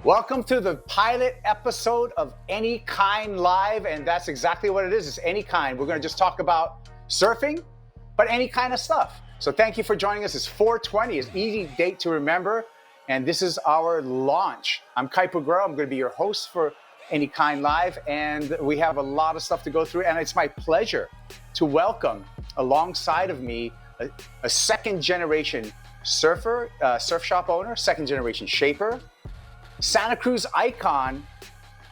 Welcome to the pilot episode of Any Kine Live, and that's exactly what it is. It's Any Kine. We're going to just talk about surfing, but any kind of stuff. So thank you for joining us. It's 4/20. It's an easy date to remember, and this is our launch. I'm Kaipo and Peter. I'm going to be your host for Any Kine Live, and we have a lot of stuff to go through, and it's my pleasure to welcome alongside of me a second-generation surfer, surf shop owner, second-generation shaper, Santa Cruz icon.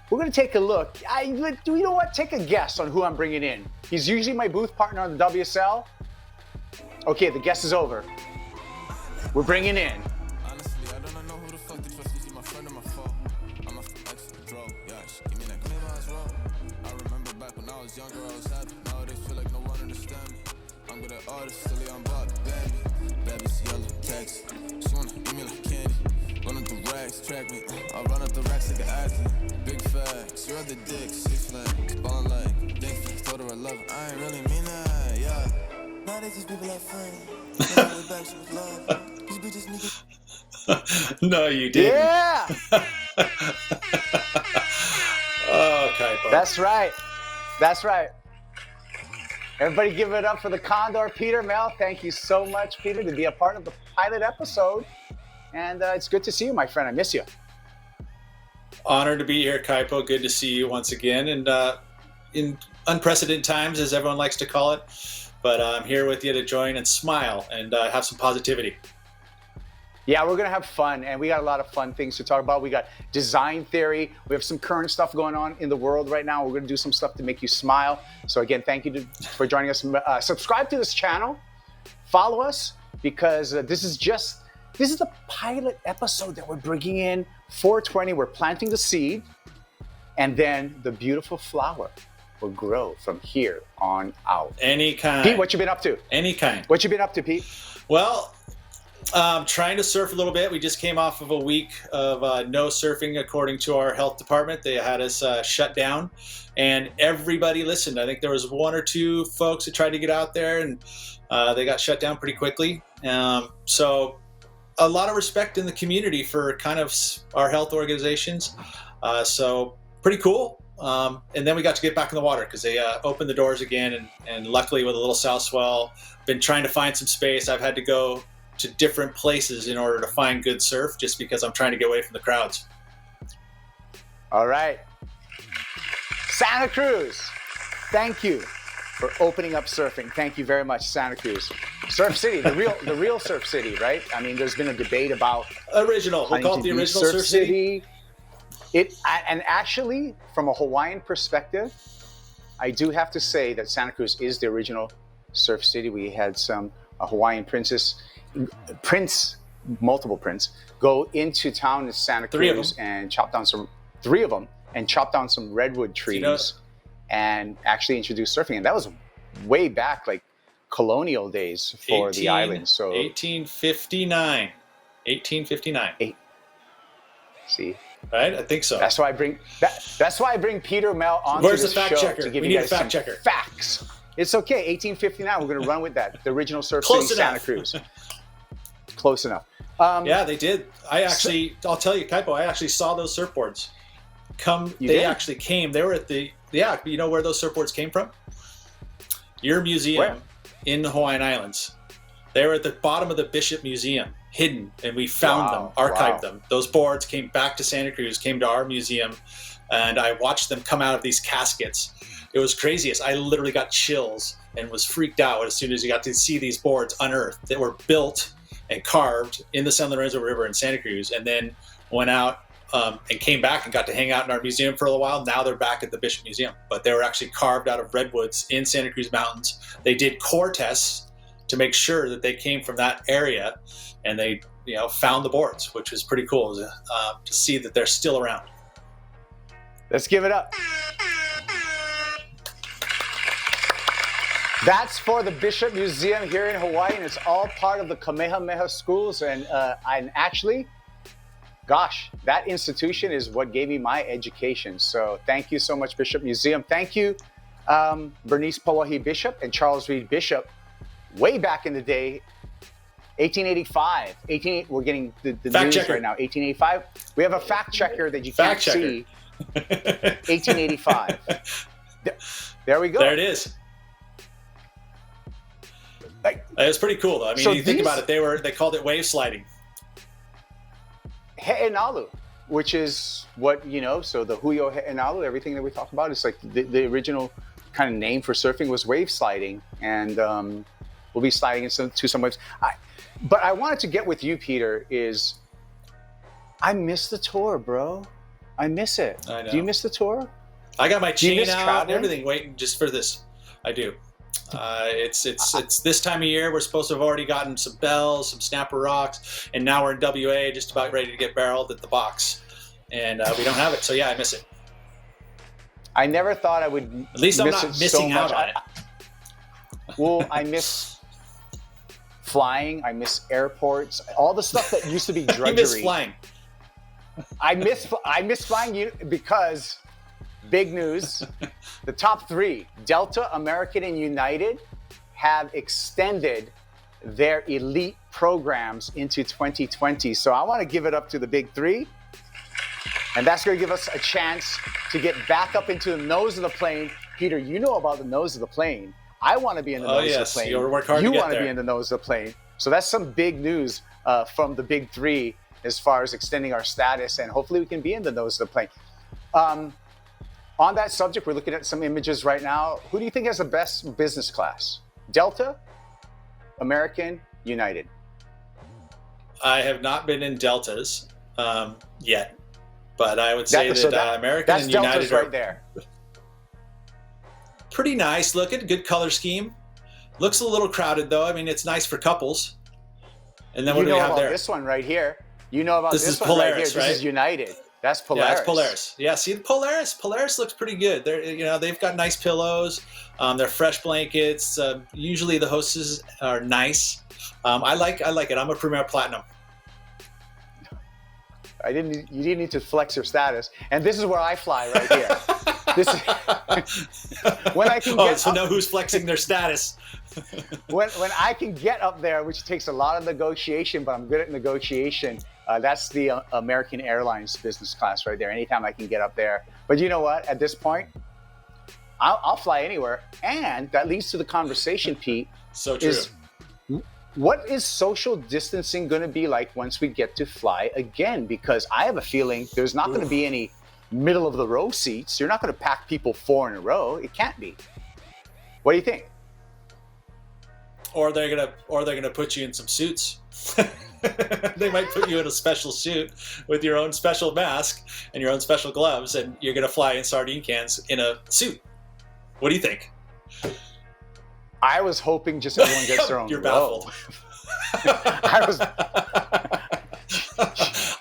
We're going to take a look. You know what? Take a guess on who I'm bringing in. He's usually my booth partner on the WSL. Okay, the guess is over. We're bringing in. Honestly, I don't know who the fuck they trust. Is he my friend or my foe? I'm a extra draw. Yeah, give me that claim as well. I remember back when I was younger, I was happy. Nowadays feel like no one understand me. I'm good at artists, silly on body. Baby's yellow text. She wanna eat me like candy. Running through racks, track me. I run up the racks like an athlete. Big facts, you're the dick, 6 flags. Ballin' like dick flags. Told her I love her, I ain't really mean that, yeah. Nowadays these people like friends. Back, she was love. These bitches niggas. No, you didn't. Yeah! Oh, Kaipo. That's right. That's right. Everybody give it up for the Condor, Peter. Mel, thank you so much, Peter, to be a part of the pilot episode. And it's good to see you, my friend. I miss you. Honored to be here, Kaipo. Good to see you once again. And in unprecedented times, as everyone likes to call it. But I'm here with you to join and smile and have some positivity. Yeah, we're going to have fun. And we got a lot of fun things to talk about. We got design theory. We have some current stuff going on in the world right now. We're going to do some stuff to make you smile. So again, thank you for joining us. Subscribe to this channel. Follow us, because this is the pilot episode that we're bringing in. 4/20, we're planting the seed, and then the beautiful flower will grow from here on out. Any kind. Pete, what you been up to? Any kind. What you been up to, Pete? Well, trying to surf a little bit. We just came off of a week of no surfing, according to our health department. They had us shut down, and everybody listened. I think there was 1 or 2 folks that tried to get out there, and they got shut down pretty quickly. So a lot of respect in the community for kind of our health organizations. So pretty cool. And then we got to get back in the water because they opened the doors again. And luckily with a little south swell, been trying to find some space. I've had to go to different places in order to find good surf, just because I'm trying to get away from the crowds. All right. Santa Cruz, thank you for opening up surfing. Thank you very much, Santa Cruz. Surf City, the real Surf City, right? I mean, there's been a debate about original. We'll call it the original Surf City. And actually, from a Hawaiian perspective, I do have to say that Santa Cruz is the original Surf City. We had a Hawaiian multiple prince, go into town in Santa Cruz and chop down 3 of them, and chop down some redwood trees, and actually introduce surfing. And that was way back, like colonial days for the island. So 1859. See, right? I think so. That's why I bring Peter Mel on Where's to the this fact show checker? to give We you need guys a fact some checker. Facts. It's okay. 1859. We're going to run with that. The original Surf Close City, enough. Santa Cruz. Close enough. Yeah, they did. I'll tell you, Kaipo, I actually saw those surfboards actually came. They were at you know where those surfboards came from? Your museum in the Hawaiian Islands. They were at the bottom of the Bishop Museum, hidden, and we found them, archived them. Those boards came back to Santa Cruz, came to our museum, and I watched them come out of these caskets. It was craziest. I literally got chills and was freaked out as soon as you got to see these boards unearthed that were built and carved in the San Lorenzo River in Santa Cruz, and then went out and came back and got to hang out in our museum for a while. Now they're back at the Bishop Museum, but they were actually carved out of redwoods in Santa Cruz Mountains. They did core tests to make sure that they came from that area, and they found the boards, which was pretty cool to see that they're still around. Let's give it up. That's for the Bishop Museum here in Hawaii, and it's all part of the Kamehameha schools. And actually, gosh, that institution is what gave me my education. So thank you so much, Bishop Museum. Thank you, Bernice Pauahi Bishop and Charles Reed Bishop. Way back in the day, 1885. We're getting the Fact news checker. right now. 1885. We have a fact checker that you can't Fact checker. see. 1885. There we go. There it is. Like, It was pretty cool, though. I mean, So you think these- about it, they called it wave sliding. He'enalu, which is what, so the Huyo He'enalu, everything that we talk about, is like the original kind of name for surfing was wave sliding. And we'll be sliding into some waves. But I wanted to get with you, Peter, is I miss the tour, bro. I miss it. I know. Do you miss the tour? I got my Do you chain miss out, traveling? everything, waiting just for this. I do. It's this time of year. We're supposed to have already gotten some bells, some snapper rocks, and now we're in WA, just about ready to get barreled at the box, and we don't have it. So yeah, I miss it. I never thought I would. At least I'm miss not it missing so out much. on it. Well, I miss flying. I miss airports. All the stuff that used to be drudgery. I miss flying. I miss flying because big news. The top three, Delta, American, and United, have extended their elite programs into 2020. So I want to give it up to the big three. And that's going to give us a chance to get back up into the nose of the plane. Peter, you know about the nose of the plane. I want to be in the nose of the plane. You'll work hard to You get want to there. be in the nose of the plane. So that's some big news from the big three as far as extending our status, and hopefully we can be in the nose of the plane. On that subject, we're looking at some images right now. Who do you think has the best business class? Delta, American, United? I have not been in Deltas yet, but I would say that American that's and Delta's United are right there. pretty nice looking. Good color scheme. Looks a little crowded though. I mean, it's nice for couples. And then what You do know we have about there? this one right here. You know about This this is one Polaris, right here. right? This is United. That's Polaris. Yeah, it's Polaris. Yeah, see the Polaris. Polaris looks pretty good. They've got nice pillows. They're fresh blankets. Usually the hostesses are nice. I like it. I'm a Premier Platinum. You didn't need to flex your status. And this is where I fly right here. This is when I can get so up, now who's flexing their status? when I can get up there, which takes a lot of negotiation, but I'm good at negotiation. That's the American Airlines business class right there. Anytime I can get up there. But you know what? At this point, I'll fly anywhere. And that leads to the conversation, Pete. So true. What is social distancing going to be like once we get to fly again? Because I have a feeling there's not going to be any middle of the row seats. You're not going to pack people four in a row. It can't be. What do you think? Or they're gonna put you in some suits. They might put you in a special suit with your own special mask and your own special gloves, and you're gonna fly in sardine cans in a suit. What do you think? I was hoping just everyone gets their own You're row. baffled.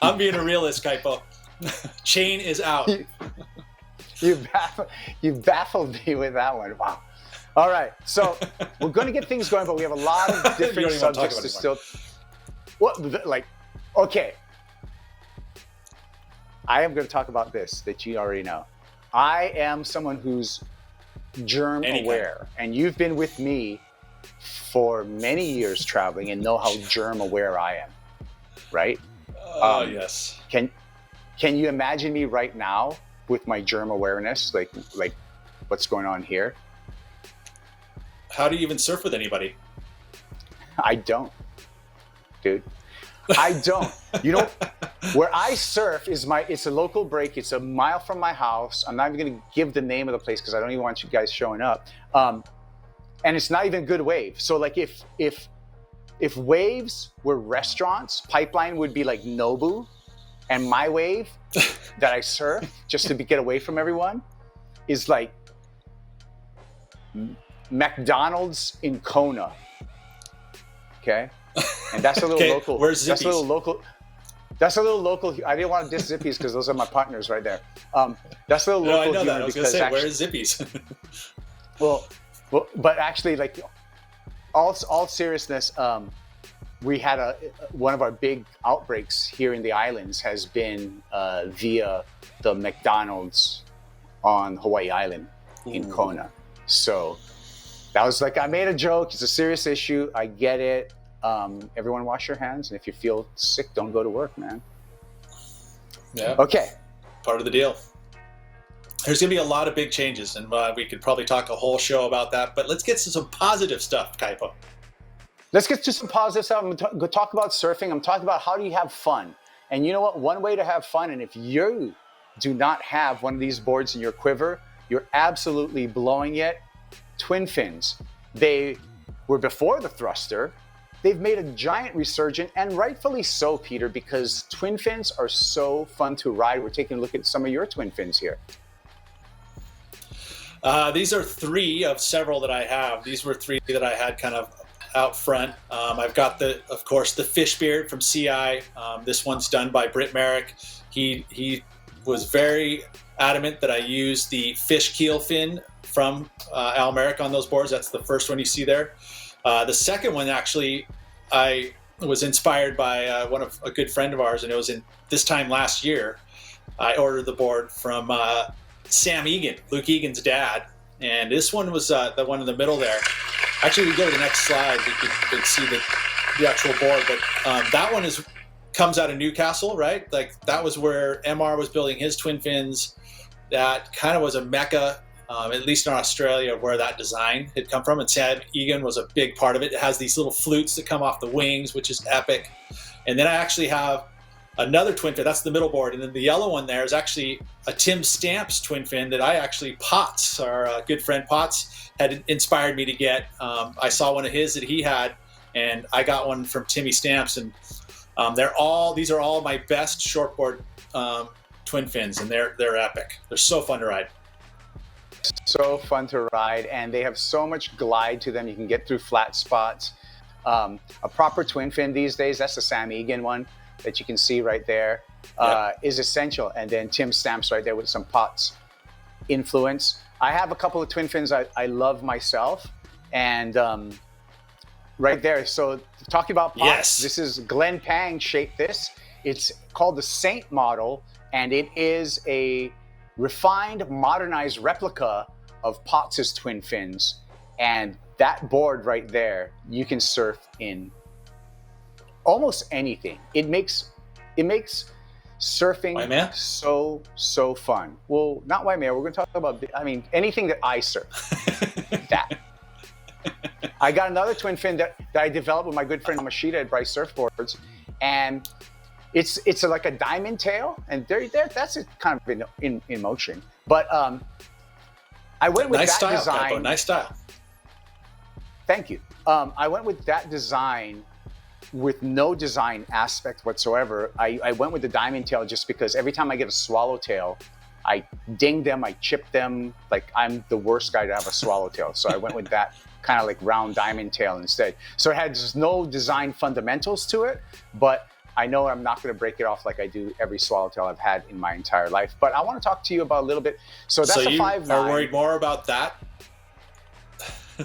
I'm being a realist, Kaipo. Chain is out. You baffled me with that one. Wow. All right, so we're going to get things going, but we have a lot of You different don't even want to talk subjects about to it still. Okay. I am going to talk about this that you already know. I am someone who's germ aware, and you've been with me for many years traveling and know how germ aware I am, right? Oh yes. Can you imagine me right now with my germ awareness, like what's going on here? How do you even surf with anybody? I don't, dude. I don't. You know, where I surf it's a local break. It's a mile from my house. I'm not even going to give the name of the place because I don't even want you guys showing up. And it's not even a good wave. So like if waves were restaurants, Pipeline would be like Nobu, and my wave that I surf just to get away from everyone is like McDonald's in Kona. Okay? And that's a little Okay, local. where's That's a little Zippies? local. That's a little local. I didn't want to diss Zippies because those are my partners right there. That's a little No, local. I know that. humor I was gonna because say, actually- where is Zippies? well, but actually, like, all seriousness, we had one of our big outbreaks here in the islands has been via the McDonald's on Hawaii Island in Kona. So that was like, I made a joke. It's a serious issue. I get it. everyone wash your hands. And if you feel sick, don't go to work, man. Yeah. Okay. Part of the deal. There's going to be a lot of big changes, and we could probably talk a whole show about that. But let's get to some positive stuff, Kaipo. Let's get to some positive stuff. I'm going to talk about surfing. I'm talking about how do you have fun. And you know what? One way to have fun, and if you do not have one of these boards in your quiver, you're absolutely blowing it. Twin fins. They were before the thruster. They've made a giant resurgence, and rightfully so, Peter, because twin fins are so fun to ride. We're taking a look at some of your twin fins here. These are 3 of several that I have. These were 3 that I had kind of out front. I've got of course, the Fish Beard from CI. This one's done by Britt Merrick. He was very adamant that I use the fish keel fin from Al Merrick on those boards. That's the first one you see there. The second one, actually, I was inspired by a good friend of ours, and it was in this time last year. I ordered the board from Sam Egan, Luke Egan's dad, and this one was the one in the middle there. Actually, we go to the next slide. We could see the actual board, but that one comes out of Newcastle, right? Like that was where MR was building his twin fins. That kind of was a mecca, at least in Australia, where that design had come from. And Sam Egan was a big part of it. It has these little flutes that come off the wings, which is epic. And then I actually have another twin fin. That's the middle board. And then the yellow one there is actually a Tim Stamps twin fin that I actually, Potts, our good friend Potts, had inspired me to get. I saw one of his that he had, and I got one from Timmy Stamps. And these are all my best shortboard twin fins, and they're epic. They're so fun to ride. So fun to ride, and they have so much glide to them. You can get through flat spots. A proper twin fin these days, that's the Sam Egan one that you can see right there, is essential. And then Tim Stamps right there with some Potts influence. I have a couple of twin fins I love myself, and right there. So talking about Potts, yes. This is Glenn Pang shaped this. It's called the Saint model, and it is a refined, modernized replica of Potts' twin fins. And that board right there, you can surf in almost anything. It makes surfing so fun. Well, not Waimea. We're going to talk about, anything that I surf. That. I got another twin fin that I developed with my good friend Mashita at Bryce Surfboards, and it's like a diamond tail, and that's kind of in motion. But I went with nice that style, design. Kaipo. Nice style. Thank you. I went with that design with no design aspect whatsoever. I went with the diamond tail just because every time I get a swallowtail, I ding them, I chip them. Like I'm the worst guy to have a swallowtail. So I went with that kind of like round diamond tail instead. So it had just no design fundamentals to it, but I know I'm not going to break it off like I do every swallowtail I've had in my entire life. But I want to talk to you about a little bit. So that's a 5'9". So you are worried more about that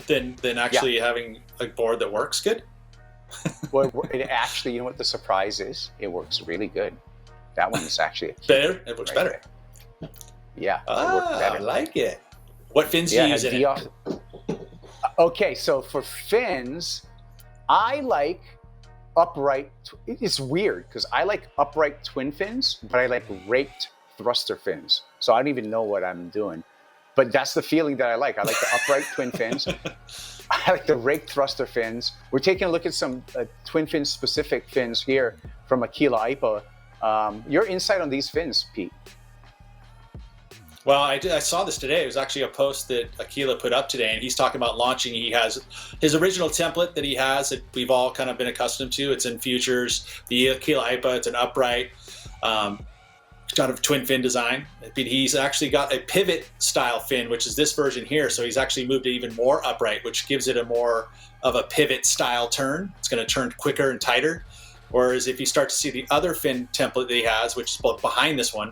than actually having a board that works good? Well, it actually, you know what the surprise is? It works really good. That one is actually better. It works better. There. Yeah, it works better. I like it. What fins do you use in it? Okay, so for fins, I like upright. It's weird because I like upright twin fins, but I like raked thruster fins. So I don't even know what I'm doing, but that's the feeling that I like. I like the upright twin fins. I like the raked thruster fins. We're taking a look at some twin fin specific fins here from Aquila Ipa. Your insight on these fins, Pete? Well, I saw this today. It was actually a post that Aquila put up today, and he's talking about launching. He has his original template that he has that we've all kind of been accustomed to. It's in Futures, the Aquila Ipa. It's an upright kind of twin fin design. But he's actually got a pivot style fin, which is this version here. So he's actually moved it even more upright, which gives it a more of a pivot style turn. It's going to turn quicker and tighter. Whereas if you start to see the other fin template that he has, which is behind this one,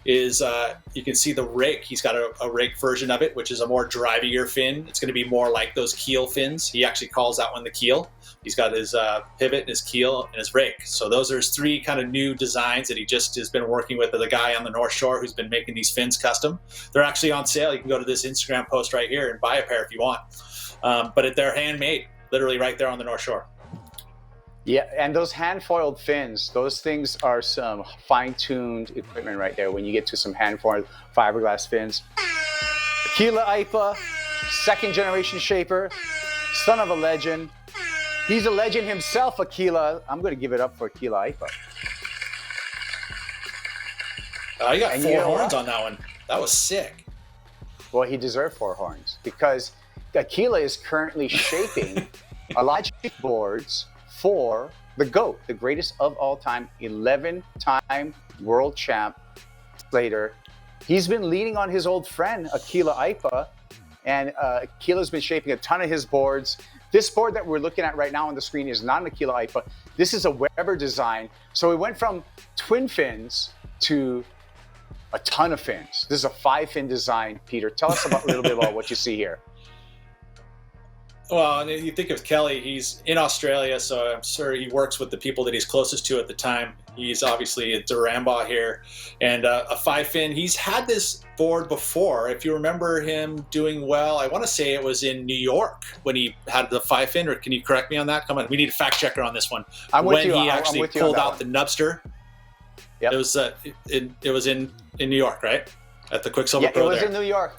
is you can see the rake. He's got a rake version of it, which is a more drivier fin. It's going to be more like those keel fins. He actually calls that one the keel. He's got his pivot and his keel and his rake. So those are his 3 kind of new designs that he just has been working with the guy on the North Shore who's been making these fins custom. They're actually on sale. You can go to this Instagram post right here and buy a pair if you want. But they're handmade, literally right there on the North Shore. Yeah, and those hand-foiled fins, those things are some fine-tuned equipment right there when you get to some hand-foiled fiberglass fins. Aquila Aipa, second-generation shaper, son of a legend. He's a legend himself, Aquila. I'm going to give it up for Aquila Aipa. You got 4 horns on that one. That was sick. Well, he deserved 4 horns because Aquila is currently shaping Logic boards for the GOAT, the greatest of all time, 11-time world champ, Slater. He's been leaning on his old friend, Aquila Aipa, and Aquila's been shaping a ton of his boards. This board that we're looking at right now on the screen is not an Aquila Aipa. This is a Weber design. So we went from twin fins to a ton of fins. This is a 5-fin design. Peter, tell us a little bit about what you see here. Well, and you think of Kelly, he's in Australia, so I'm sure he works with the people that he's closest to at the time. He's obviously a Duramba here, and a 5-fin. He's had this board before. If you remember him doing well, I want to say it was in New York when he had the 5-fin, or can you correct me on that? Come on, we need a fact checker on this one. I'm with when you. He actually pulled out the nubster. Yep. It was in New York, right? At the Quicksilver Pro. It was there. in New York.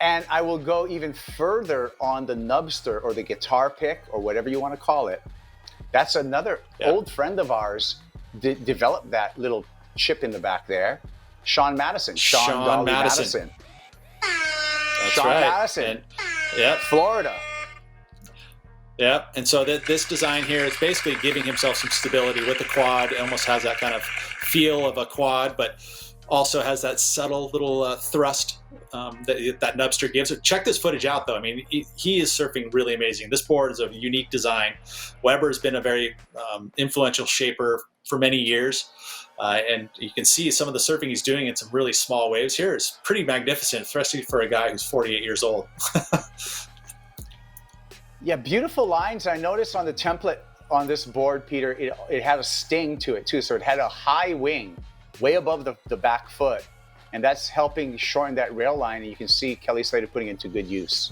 And I will go even further on the nubster or the guitar pick or whatever you want to call it. That's another old friend of ours developed that little chip in the back there. Sean Madison. Sean Madison. That's Sean right. Madison. And, Florida. Yeah, and so this design here is basically giving himself some stability with the quad. It almost has that kind of feel of a quad, but also has that subtle little thrust that nubster gives. Check this footage out, though. I mean, he is surfing really amazing. This board is a unique design. Weber's been a very influential shaper for many years, and you can see some of the surfing he's doing in some really small waves here. It's pretty magnificent, especially for a guy who's 48 years old. Yeah, beautiful lines. I noticed on the template on this board, Peter, it had a sting to it, too. So it had a high wing way above the back foot. And that's helping shorten that rail line. And you can see Kelly Slater putting it to good use.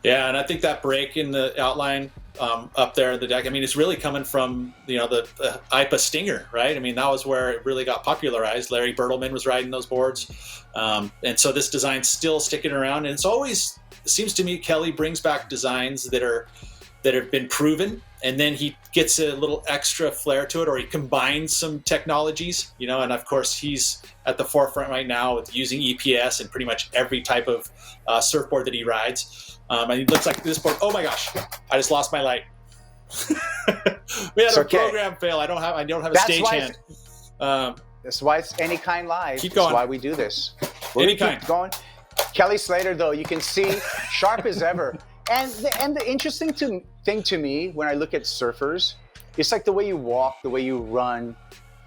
Yeah, and I think that break in the outline up there in the deck, I mean, it's really coming from, the Aipa Stinger, right? I mean, that was where it really got popularized. Larry Bertelman was riding those boards. And so this design's still sticking around. And it's always, it seems to me, Kelly brings back designs that have been proven, and then he gets a little extra flair to it, or he combines some technologies, and of course he's at the forefront right now with using EPS in pretty much every type of surfboard that he rides. And it looks like this board, oh my gosh, I just lost my light. We had a program fail. I don't have a stage hand. That's why it's Any Kind Live. Keep going. That's why we do this. We're gonna keep going. Kelly Slater, though, you can see sharp as ever. And the interesting thing to me when I look at surfers, it's like the way you walk, the way you run,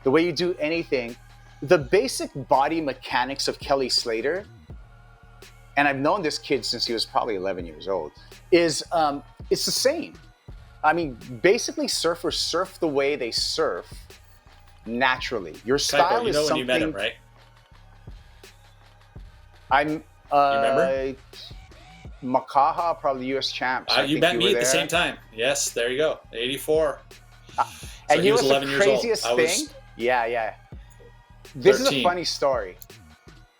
the way you do anything. The basic body mechanics of Kelly Slater, and I've known this kid since he was probably 11 years old, is it's the same. I mean, basically surfers surf the way they surf naturally. Your style Kaipo, is something... when you met him, right? You remember? Makaha, probably the U.S. champs. You met me at the same time. Yes, there you go. 84. And he was 11 years old. Craziest thing? Yeah. This 13. is a funny story.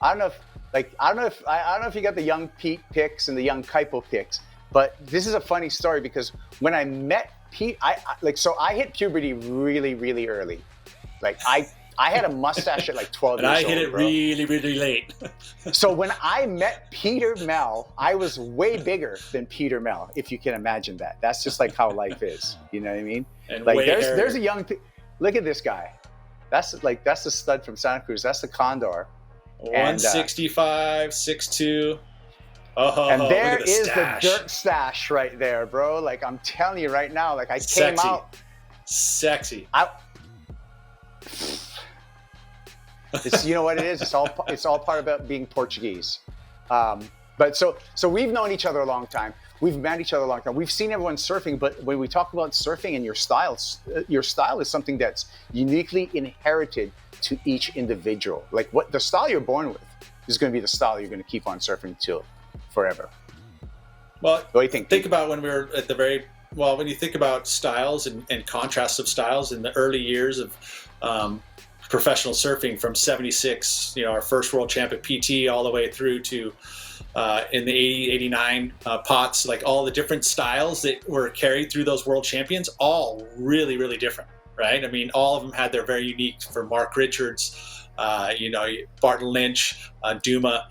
I don't know if you got the young Pete pics and the young Kaipo pics, but this is a funny story because when I met Pete, I hit puberty really, really early. Like I had a mustache at like 12 years old. And I hit it really, really late. So when I met Peter Mel, I was way bigger than Peter Mel, if you can imagine that. That's just like how life is. You know what I mean? And like there's a young, look at this guy. That's the stud from Santa Cruz. That's the Condor. 165, 6'2". And there is the dirt stash right there, bro. Like I'm telling you right now, like I came out. Sexy. It's, you know what it is? It's all part about being Portuguese. But so we've known each other a long time. We've met each other a long time. We've seen everyone surfing, but when we talk about surfing and your style is something that's uniquely inherited to each individual. Like what the style you're born with is going to be the style you're going to keep on surfing till forever. Well, what do you think? Think about when we were at the very well, when you think about styles and contrasts of styles in the early years of professional surfing from 76, our first world champ at PT, all the way through to in the 80, 89 pots, like all the different styles that were carried through those world champions, all really, really different, right? I mean, all of them had their very unique, for Mark Richards, Barton Lynch, Duma,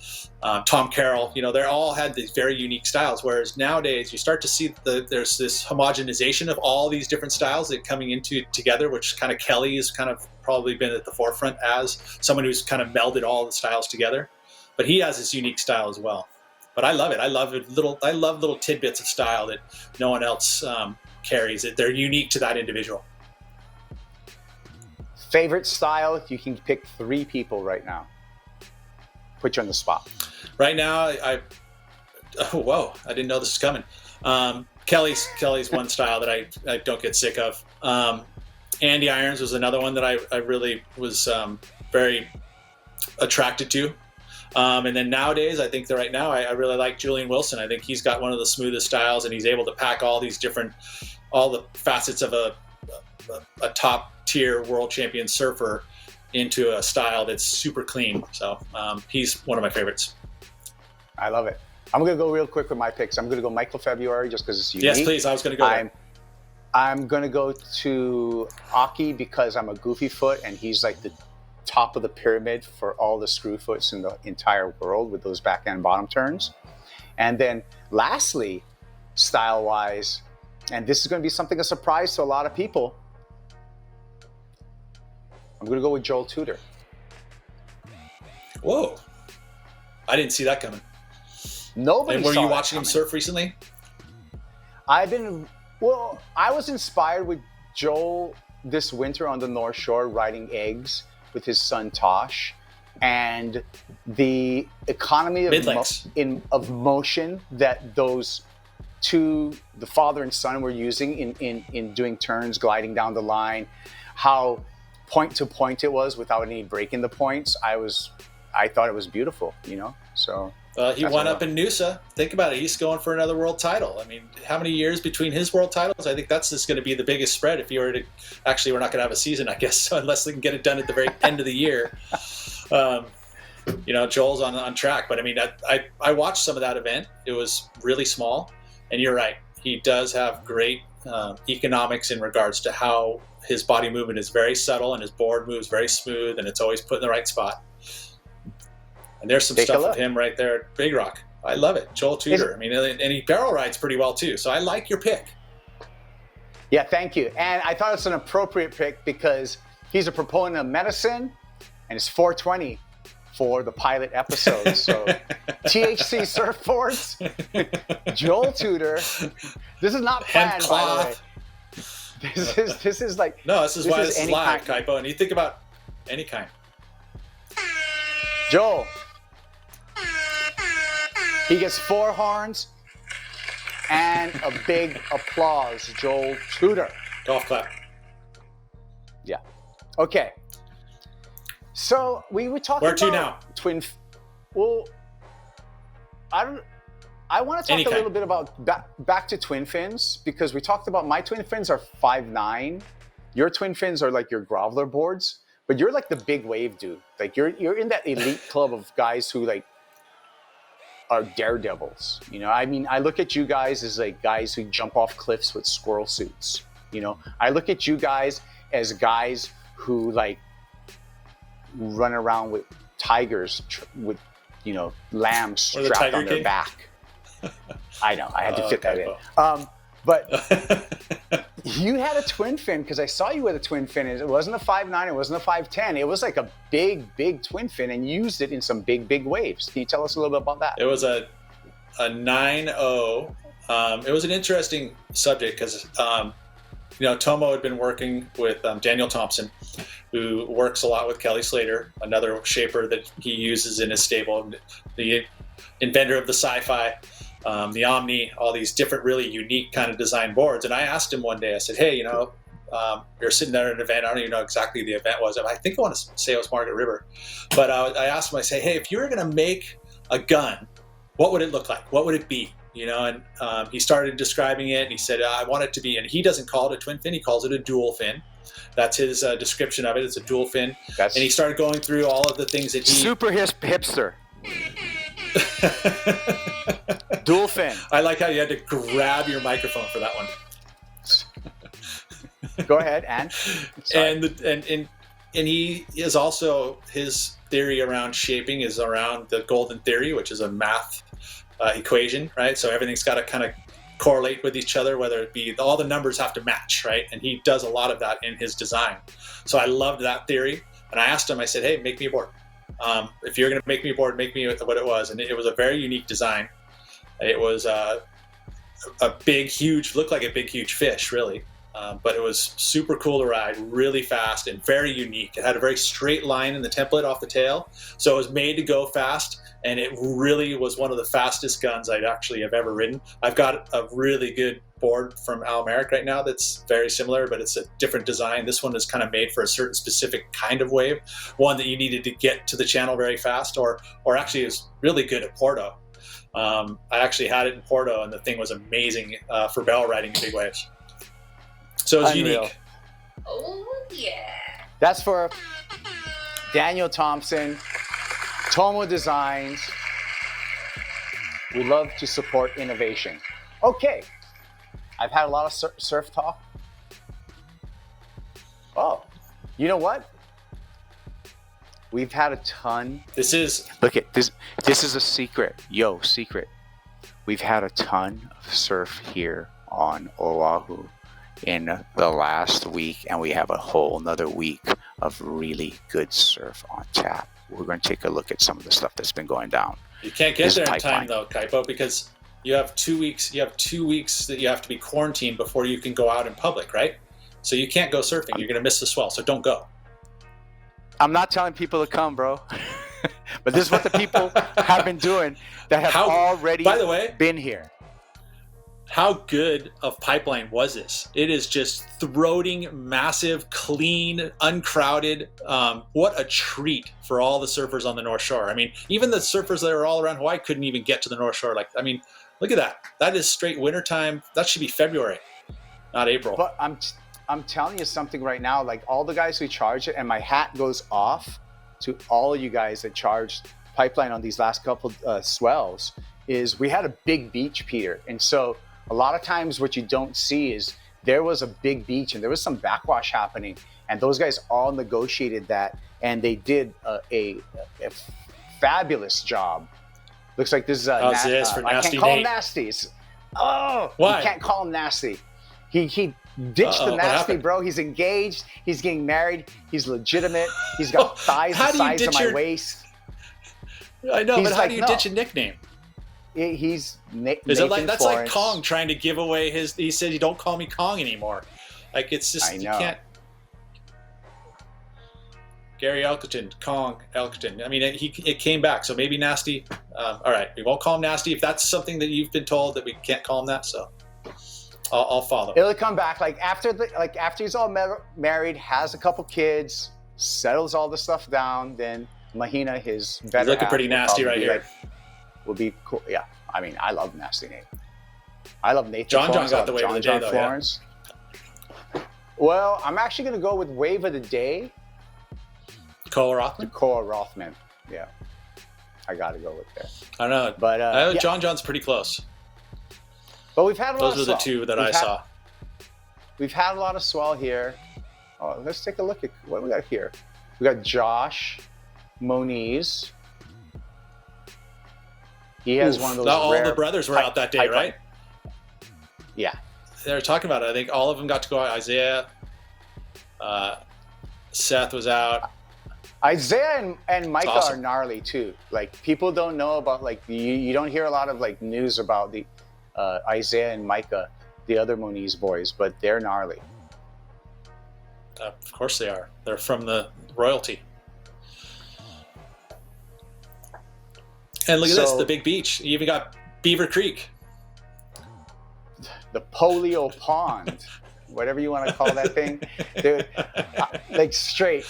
Tom Carroll, they all had these very unique styles. Whereas nowadays you start to see there's this homogenization of all these different styles that coming into together, which kind of Kelly has kind of probably been at the forefront as someone who's kind of melded all the styles together. But he has this unique style as well. But I love it. I love little tidbits of style that no one else carries. They're unique to that individual. Favorite style, if you can pick 3 people right now. Put you on the spot. Right now, I didn't know this was coming. Kelly's one style that I don't get sick of. Andy Irons was another one that I really was very attracted to. And then nowadays, I think that right now, I really like Julian Wilson. I think he's got one of the smoothest styles, and he's able to pack all the facets of a top tier world champion surfer into a style that's super clean. So he's one of my favorites. I love it. I'm going to go real quick with my picks. I'm going to go Michael February just because it's unique. Yes, please. I was going to go there. I'm going to go to Aki because I'm a goofy foot, and he's like the top of the pyramid for all the screw foots in the entire world with those back and bottom turns. And then lastly, style-wise, and this is going to be a surprise to a lot of people, I'm going to go with Joel Tudor. Whoa. I didn't see that coming. Nobody And were saw you that watching him coming. surf recently? I was inspired with Joel this winter on the North Shore riding eggs with his son Tosh, and the economy of motion that those two, the father and son, were using in doing turns, gliding down the line, how point to point it was without any breaking the points. I thought it was beautiful, so. He won up in Noosa. Think about it. He's going for another world title. I mean, how many years between his world titles? I think that's just going to be the biggest spread. If you were to, actually, we're not going to have a season, I guess, unless they can get it done at the very end of the year. Joel's on track. But I mean, I watched some of that event. It was really small. And you're right. He does have great economics in regards to how his body movement is very subtle and his board moves very smooth and it's always put in the right spot. And there's some stuff with him right there at Big Rock. I love it. Joel Tudor. I mean, and he barrel rides pretty well too. So I like your pick. Yeah, thank you. And I thought it's an appropriate pick because he's a proponent of medicine and it's 420 for the pilot episode. So THC surfboards, Joel Tudor. This is not planned, by the way. This is like... No, this is why this is live, Kaipo. And you think about any kind. Joel. He gets 4 horns and a big applause. Joel Tudor. Golf clap. Yeah. Okay. So we were talking about... Where to now? Twin... Well, I want to talk a little bit about back to twin fins, because we talked about my twin fins are 5'9". Your twin fins are like your groveler boards, but you're like the big wave dude. Like you're in that elite club of guys who like are daredevils. I mean, I look at you guys as like guys who jump off cliffs with squirrel suits. I look at you guys as guys who like run around with tigers with lambs strapped on their back. I know, I had to fit that in. But you had a twin fin, because I saw you with a twin fin. It wasn't a 5'9", it wasn't a 5'10". It was like a big twin fin, and you used it in some big waves. Can you tell us a little bit about that? It was a 9.0. It was an interesting subject because Tomo had been working with Daniel Thompson, who works a lot with Kelly Slater, another shaper that he uses in his stable, the inventor of the sci-fi, the Omni, all these different really unique kind of design boards. And I asked him one day, I said, hey, you're sitting there at an event. I don't even know exactly who the event was. I think I want to say it was Margaret River. But I asked him, I say, hey, if you were going to make a gun, what would it look like? What would it be? and he started describing it, and he said, I want it to be, and he doesn't call it a twin fin, he calls it a dual fin. That's his description of it. It's a dual fin. And he started going through all of the things that he... Super hipster. Dual fin. I like how you had to grab your microphone for that one. Go ahead, and he is also, his theory around shaping is around the golden theory, which is a math equation, right? So everything's got to kind of correlate with each other, whether it be all the numbers have to match, right? And he does a lot of that in his design. So I loved that theory, and I asked him, I said, hey, make me a board. If you're going to make me a board, make me what it was. And it was a very unique design. It was a big, huge, looked like a big, huge fish, really. But it was super cool to ride, really fast and very unique. It had a very straight line in the template off the tail. So it was made to go fast, and it really was one of the fastest guns I'd actually have ever ridden. I've got a really good board from Almeric right now that's very similar, but it's a different design. This one is kind of made for a certain specific kind of wave, one that you needed to get to the channel very fast, or actually is really good at Porto. I actually had it in Porto, and the thing was amazing for bell riding big waves. So it's unique. Oh, yeah. That's for Daniel Thompson, Tomo Designs. We love to support innovation. Okay. I've had a lot of surf talk. Oh, you know what? We've had a ton. Look at this. This is a secret. Secret. We've had a ton of surf here on Oahu in the last week, and we have a whole another week of really good surf on tap. We're going to take a look at some of the stuff that's been going down. You can't get there in time though, Kaipo, because you have 2 weeks. You have 2 weeks that you have to be quarantined before you can go out in public, right? So you can't go surfing. You're going to miss the swell. So don't go. I'm not telling people to come, bro. But this is what the people have been doing that have already, by the way, been here. How good of pipeline was this? It is just throating, massive, clean, uncrowded. What a treat for all the surfers on the North Shore. I mean, even the surfers that are all around Hawaii couldn't even get to the North Shore. Look at that. That is straight wintertime. That should be February, not April. But I'm telling you something right now, like all the guys who charge it, and my hat goes off to all of you guys that charged pipeline on these last couple swells, is we had a big beach, Peter. And so a lot of times what you don't see is there was a big beach and there was some backwash happening, and those guys all negotiated that, and they did a fabulous job. Looks like this is for Nasty I can't call Nate. them nasties. Oh, why? You can't call him nasty. He ditched the nasty, bro. He's engaged. He's getting married. He's legitimate. He's got thighs the size of my waist. I know, but how do you ditch a nickname? He's Nathan Is it like that's Florence. like Kong trying to give away his? He said, "You don't call me Kong anymore." Like it's just you can't. Gary Elkerton, Kong Elkerton. I mean, it came back, so maybe Nasty. All right, we won't call him Nasty if that's something that you've been told that we can't call him that. So I'll follow. It'll come back after he's all married, has a couple kids, settles all the stuff down. Then Mahina, his better He's looking half, pretty nasty right here. Will be cool. Yeah, I mean, I love Nasty Nate. I love Nathan. John got the wave of the day, though. Florence. Yeah. Well, I'm actually going to go with wave of the day. Cole Rothman? Cole Rothman. Yeah. I got to go with that. I don't know. But John's pretty close. But we've had a lot of swell. Those are the two that I saw. We've had a lot of swell here. Oh, let's take a look at what we got here. We got Josh Moniz. He has one of those all the brothers were out that day, right? Yeah. They were talking about it. I think all of them got to go out. Isaiah, Seth was out. Isaiah and Micah are gnarly too. Like people don't know about you don't hear a lot of news about the Isaiah and Micah, the other Moniz boys, but they're gnarly. Of course they are. They're from the royalty. And look at this, the big beach. You even got Beaver Creek. The polio pond, whatever you want to call that thing. Dude, straight.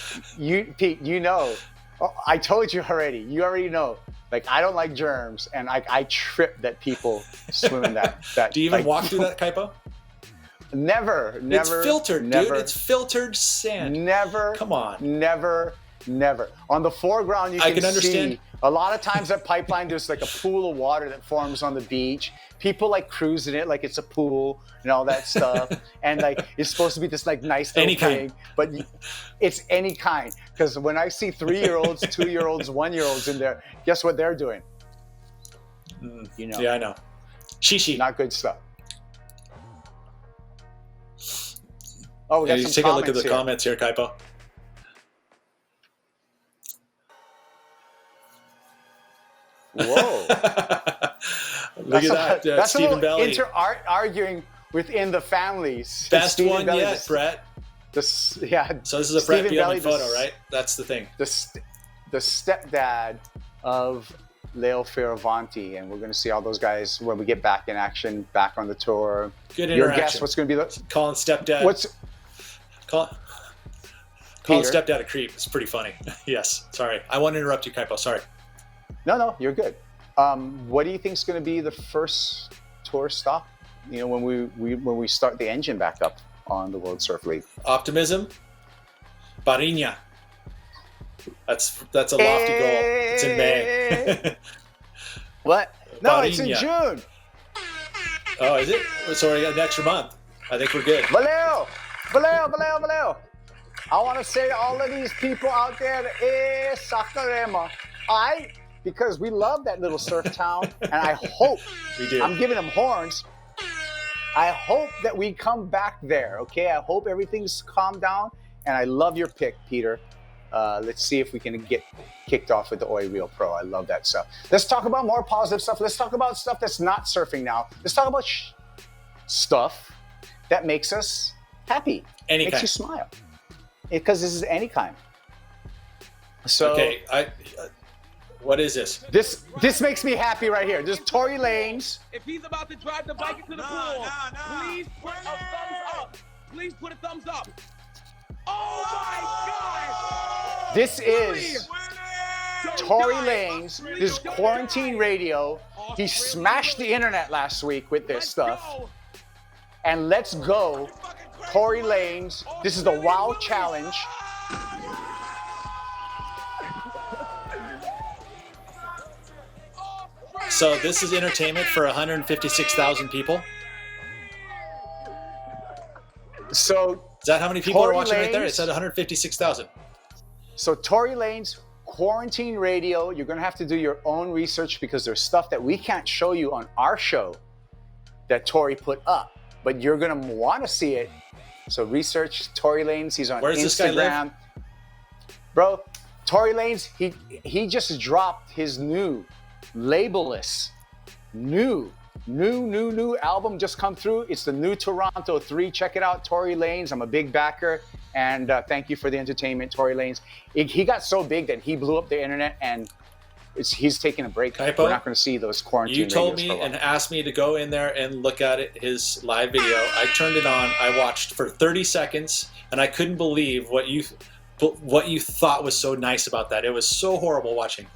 Pete, you know. Oh, I told you already. You already know. Like, I don't like germs, and I trip that people swim in that. Do you even walk through that, Kaipo? Never. It's filtered, dude. It's filtered sand. Never. Come on. Never. On the foreground, you can understand. see a lot of times at Pipeline, there's like a pool of water that forms on the beach. People like cruise in it like it's a pool and all that stuff. And like it's supposed to be this like nice little thing, but it's any kind. Because when I see 3-year-olds, 2-year-olds, 1-year-olds in there, guess what they're doing? You know. Yeah, I know. Shishi. Not good stuff. Oh, we got some take a look at the here. comments here, Kaipo. Whoa. Look at that. That's Stephen a Belly. little arguing within the families. Best Stephen one Belly, yet, Brett. Yeah. So this is a Stephen Brett Belly, Beelman photo, right? That's the thing. The stepdad of Leo Fioravanti, and we're going to see all those guys when we get back in action, back on the tour. Good Your interaction. guess, what's going to be the... Calling stepdad. Calling stepdad a creep. It's pretty funny. Yes. Sorry. I want to interrupt you, Kaipo. Sorry. No, you're good. What do you think is going to be the first tour stop? You know, when we start the engine back up on the World Surf League. Optimism. Bariña. That's a lofty goal. It's in May. What? No, Bariña. It's in June. Oh, is it? So we got an extra month. I think we're good. Valeo. I want to say to all of these people out there, Sakarema. Because we love that little surf town, and I hope, We do. I'm giving them horns, I hope that we come back there, okay? I hope everything's calmed down, and I love your pick, Peter. Let's see if we can get kicked off with the Oi Real Pro. I love that stuff. Let's talk about more positive stuff. Let's talk about stuff that's not surfing now. Let's talk about stuff that makes us happy. Makes you smile. Because this is any kind. So, okay, what is this? This makes me happy right here. This is Tory Lanez. If he's about to drive the bike into the pool, please put a thumbs up. Please put a thumbs up. Oh my God! This is Tory Lanez. This is Quarantine Radio. He smashed the internet last week with this stuff. And let's go, Tory Lanez. This is the Wow Challenge. So this is entertainment for 156,000 people? So is that how many people Tory are watching right there? Lanez- It said 156,000. So Tory Lanez, Quarantine Radio, you're going to have to do your own research because there's stuff that we can't show you on our show that Tory put up, but you're going to want to see it. So research Tory Lanez. He's on Where does Instagram. this guy live? Bro, Tory Lanez, he just dropped his new labelless, new album just come through. It's the new Toronto 3. Check it out, Tory Lanez. I'm a big backer, and thank you for the entertainment, Tory Lanez. He got so big that he blew up the internet, and he's taking a break. Kaipo, we're not going to see those quarantine. You told radios me for a while. and asked me to go in there and look at it, his live video. I turned it on. I watched for 30 seconds, and I couldn't believe what you thought was so nice about that. It was so horrible watching.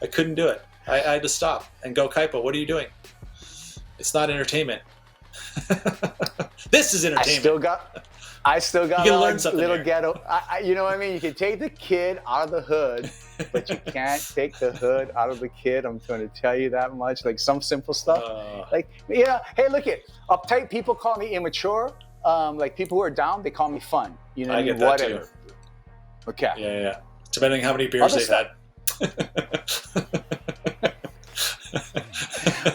I couldn't do it. I had to stop and go, Kaipo, what are you doing? It's not entertainment. This is entertainment. I still got You can a learn something little here. ghetto. You know what I mean? You can take the kid out of the hood, but you can't take the hood out of the kid. I'm going to tell you that much. Like some simple stuff. Like, yeah, hey, look it. Uptight people call me immature. Like people who are down, they call me fun. You know what I mean? get that Whatever. too. Okay. Yeah. Depending on how many beers Other they've had.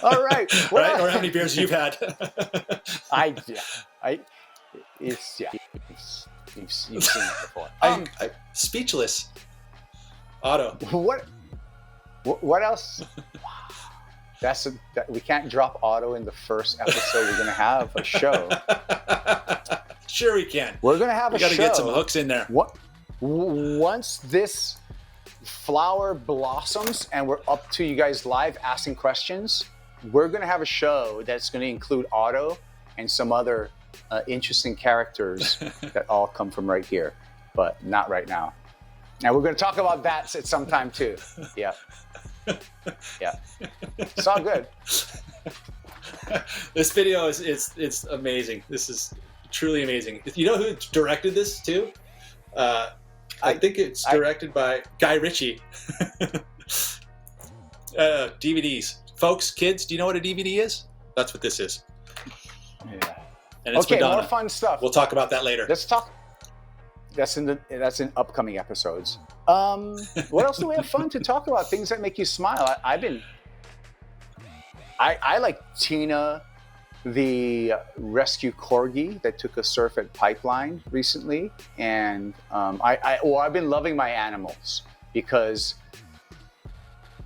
All right. Right? Or how many beers you've had. You've seen it before. I'm speechless. Otto. What else? We can't drop Otto in the first episode. We're gonna have a show. Sure we can. We're gonna have a show. We gotta get some hooks in there. Once this flower blossoms and we're up to you guys live asking questions, we're gonna have a show that's gonna include Otto and some other interesting characters that all come from right here, but not right now. And we're gonna talk about that at some time too. Yeah. Yeah, it's all good. This video it's amazing. This is truly amazing. You know who directed this too? I think it's directed by Guy Ritchie. DVDs, folks, kids. Do you know what a DVD is? That's what this is. Yeah. And it's Okay, Madonna. more fun stuff. We'll talk about that later. Let's talk. That's in upcoming episodes. What else do we have fun to talk about? Things that make you smile. I like Tina, the rescue corgi that took a surf at Pipeline recently, and I've been loving my animals because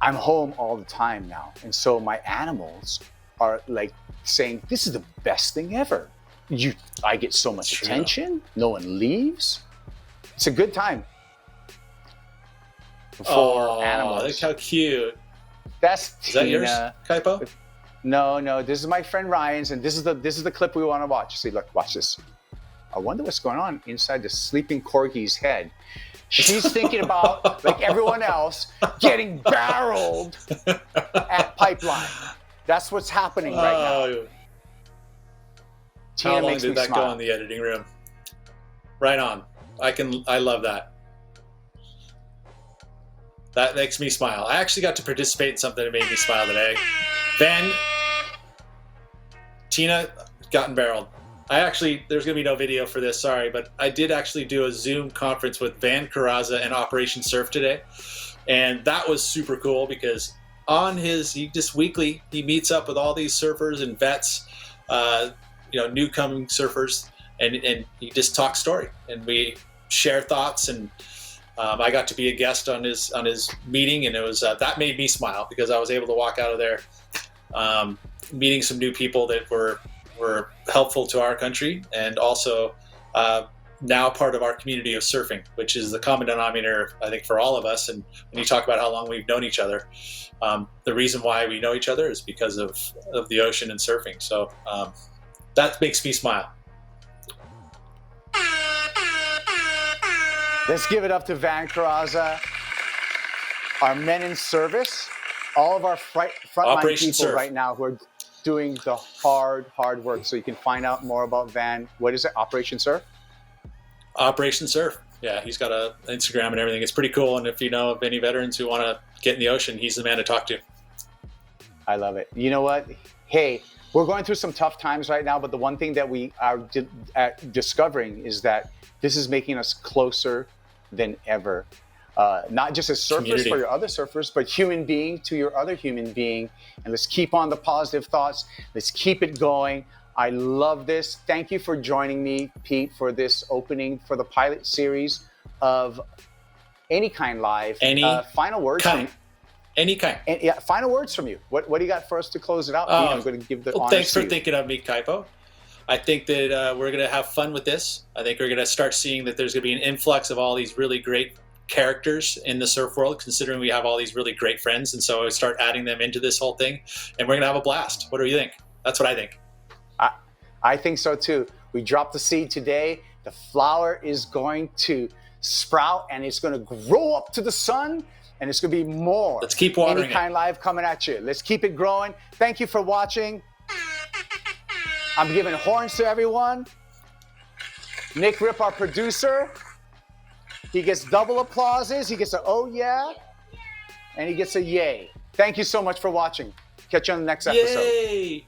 I'm home all the time now, and so my animals are like saying, "This is the best thing ever. I get so much attention. No one leaves. It's a good time for animals." Look how cute. That's Is Tina. that yours, Kaipo? No. This is my friend Ryan's, and this is the clip we want to watch. See, look, watch this. I wonder what's going on inside the sleeping corgi's head. She's thinking about, like everyone else, getting barreled at Pipeline. That's what's happening right now. Tina How long makes did me that smile. go in the editing room? Right on. I love that. That makes me smile. I actually got to participate in something that made me smile today. Tina gotten barreled. There's going to be no video for this, sorry, but I did actually do a Zoom conference with Van Carrazza and Operation Surf today. And that was super cool because he meets up with all these surfers and vets, newcoming surfers, and he just talks story. And we share thoughts, and I got to be a guest on his meeting, and it was that made me smile because I was able to walk out of there meeting some new people that were helpful to our country, and also now part of our community of surfing, which is the common denominator, I think, for all of us. And when you talk about how long we've known each other, the reason why we know each other is because of the ocean and surfing. So that makes me smile. Let's give it up to Van Carrazza, our men in service, all of our frontline Operation people Surf. right now who are doing the hard work. So you can find out more about Van. What is it? Operation Surf? Operation Surf. Yeah, he's got an Instagram and everything. It's pretty cool. And if you know of any veterans who want to get in the ocean, he's the man to talk to. I love it. You know what? Hey, we're going through some tough times right now, but the one thing that we are discovering is that this is making us closer than ever. Not just as surfers Community. for your other surfers, but human being to your other human being. And let's keep on the positive thoughts. Let's keep it going. I love this. Thank you for joining me, Pete, for this opening for the pilot series of Any Kine Live. Final words. Any kind. Final words from you. What do you got for us to close it out? Pete? I'm going to give the honors thanks to for you. thinking of me, Kaipo. I think that we're going to have fun with this. I think we're going to start seeing that there's going to be an influx of all these really great characters in the surf world, considering we have all these really great friends. And so I start adding them into this whole thing, and we're going to have a blast. What do you think? That's what I think. I think so too. We dropped the seed today. The flower is going to sprout, and it's going to grow up to the sun, and it's going to be more. Let's keep watering Any Kine Live coming at you. Let's keep it growing. Thank you for watching. I'm giving horns to everyone. Nick Rip, our producer, he gets double applauses. He gets a oh yeah, and he gets a yay. Thank you so much for watching. Catch you on the next episode. Yay!